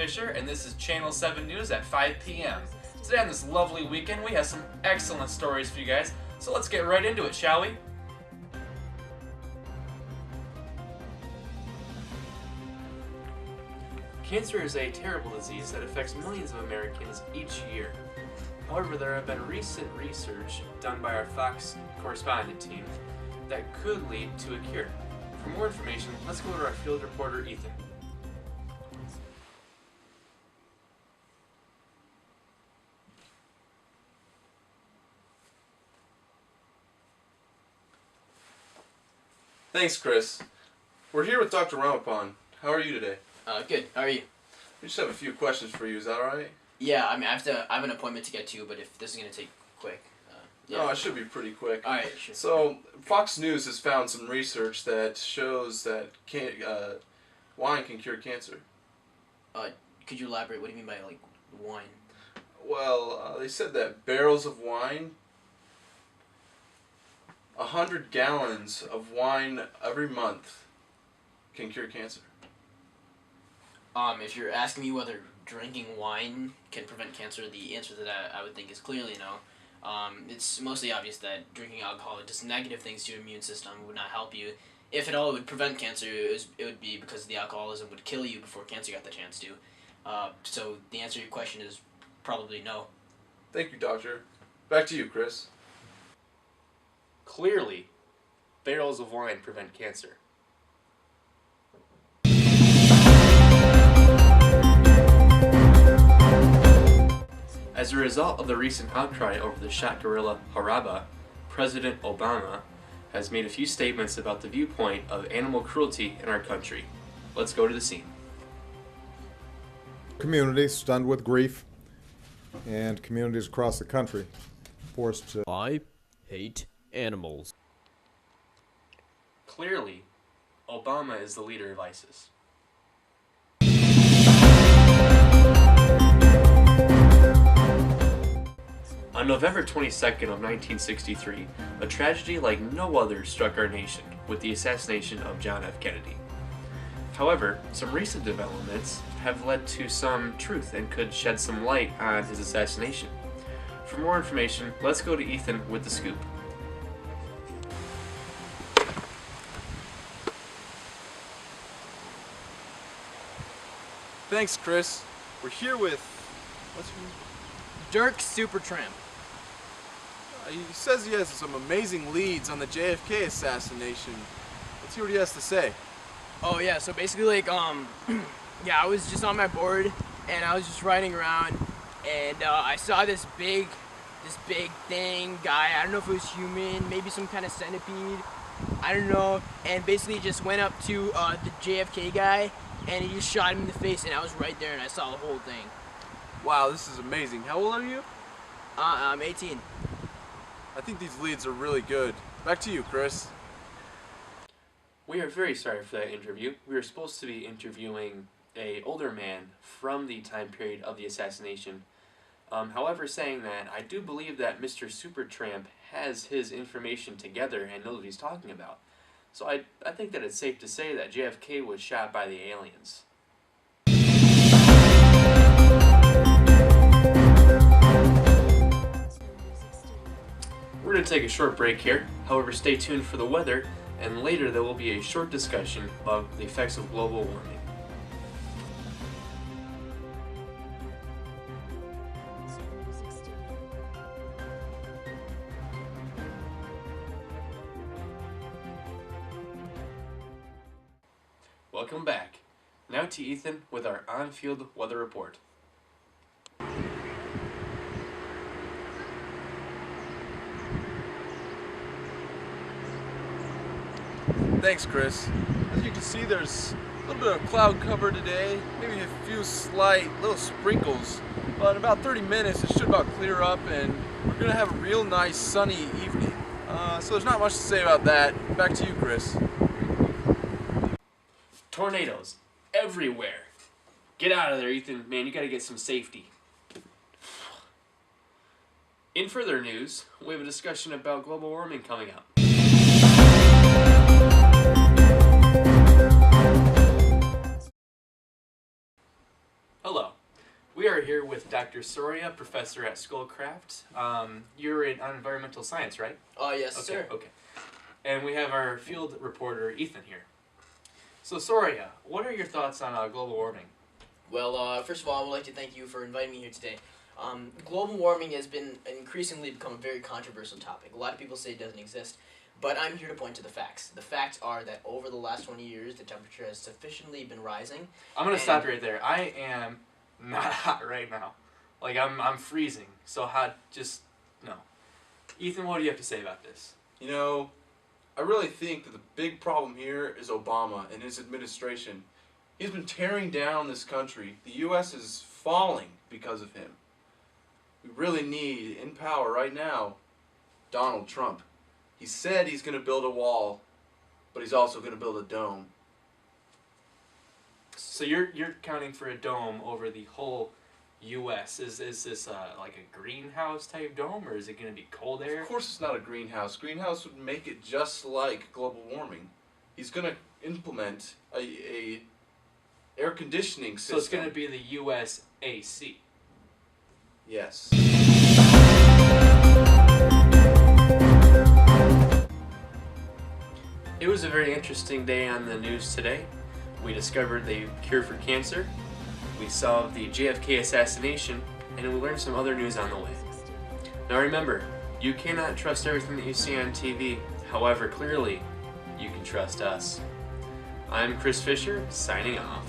Fisher, and this is Channel 7 News at 5 p.m. Today on this lovely weekend, we have some excellent stories for you guys, so let's get right into it, shall we? Cancer is a terrible disease that affects millions of Americans each year. However, there have been recent research done by our Fox correspondent team that could lead to a cure. For more information, let's go to our field reporter, Ethan. Thanks, Chris. We're here with Dr. Ramappan. How are you today? Good. How are you? We just have a few questions for you. Is that alright? Yeah, I mean, I have an appointment to get to, but if this is going to take quick, yeah. No, it should be pretty quick. Alright, sure. So, Fox News has found some research that shows that wine can cure cancer. Could you elaborate? What do you mean by, like, wine? Well, they said that barrels of wine, 100 gallons of wine every month can cure cancer. If you're asking me whether drinking wine can prevent cancer, the answer to that I would think is clearly no. It's mostly obvious that drinking alcohol does negative things to your immune system, would not help you. If at all it would prevent cancer, it would be because the alcoholism would kill you before cancer got the chance to. So the answer to your question is probably no. Thank you, Doctor. Back to you, Chris. Clearly, barrels of wine prevent cancer. As a result of the recent outcry over the shot gorilla Haraba, President Obama has made a few statements about the viewpoint of animal cruelty in our country. Let's go to the scene. Communities stunned with grief, and communities across the country forced to... I hate animals. Clearly, Obama is the leader of ISIS. On November 22nd of 1963, a tragedy like no other struck our nation with the assassination of John F. Kennedy. However, some recent developments have led to some truth and could shed some light on his assassination. For more information, let's go to Ethan with the scoop. Thanks, Chris. We're here with... what's your name? Dirk Supertramp. He says he has some amazing leads on the JFK assassination. Let's hear what he has to say. Oh yeah, so basically like yeah, I was just on my board and I was just riding around and I saw this big thing guy. I don't know if it was human, maybe some kind of centipede. I don't know. And basically just went up to the JFK guy and he just shot him in the face and I was right there and I saw the whole thing. Wow, this is amazing. How old are you? I'm 18. I think these leads are really good. Back to you, Chris. We are very sorry for that interview. We were supposed to be interviewing an older man from the time period of the assassination. However, saying that, I do believe that Mr. Supertramp has his information together and knows what he's talking about. So I think that it's safe to say that JFK was shot by the aliens. We're going to take a short break here. However, stay tuned for the weather, and later there will be a short discussion about the effects of global warming. Welcome back. Now to Ethan with our on-field weather report. Thanks, Chris. As you can see, there's a little bit of cloud cover today, maybe a few slight little sprinkles, but in about 30 minutes it should about clear up and we're going to have a real nice sunny evening. So there's not much to say about that. Back to you, Chris. Tornadoes everywhere. Get out of there, Ethan. Man, you gotta get some safety. In further news, we have a discussion about global warming coming up. Hello. We are here with Dr. Soorya, professor at Schoolcraft. You're on environmental science, right? Oh, yes, Okay, sir. okay. And we have our field reporter, Ethan, here. So, Soorya, what are your thoughts on global warming? Well, first of all, I would like to thank you for inviting me here today. Global warming has been increasingly become a very controversial topic. A lot of people say it doesn't exist, but I'm here to point to the facts. The facts are that over the last 20 years, the temperature has sufficiently been rising. I'm going to stop right there. I am not hot right now. Like, I'm freezing. So hot, just, no. Ethan, what do you have to say about this? You know, I really think that the big problem here is Obama and his administration. He's been tearing down this country. The U.S. is falling because of him. We really need, in power right now, Donald Trump. He said he's going to build a wall, but he's also going to build a dome. So you're counting for a dome over the whole U.S. Is this like a greenhouse type dome, or is it going to be cold air? Of course it's not a greenhouse. Greenhouse would make it just like global warming. He's going to implement a air conditioning system. So it's going to be the U.S. AC. Yes. It was a very interesting day on the news today. We discovered the cure for cancer, we solved the JFK assassination, and we learned some other news on the way. Now remember, you cannot trust everything that you see on TV, however clearly, you can trust us. I'm Chris Fisher, signing off.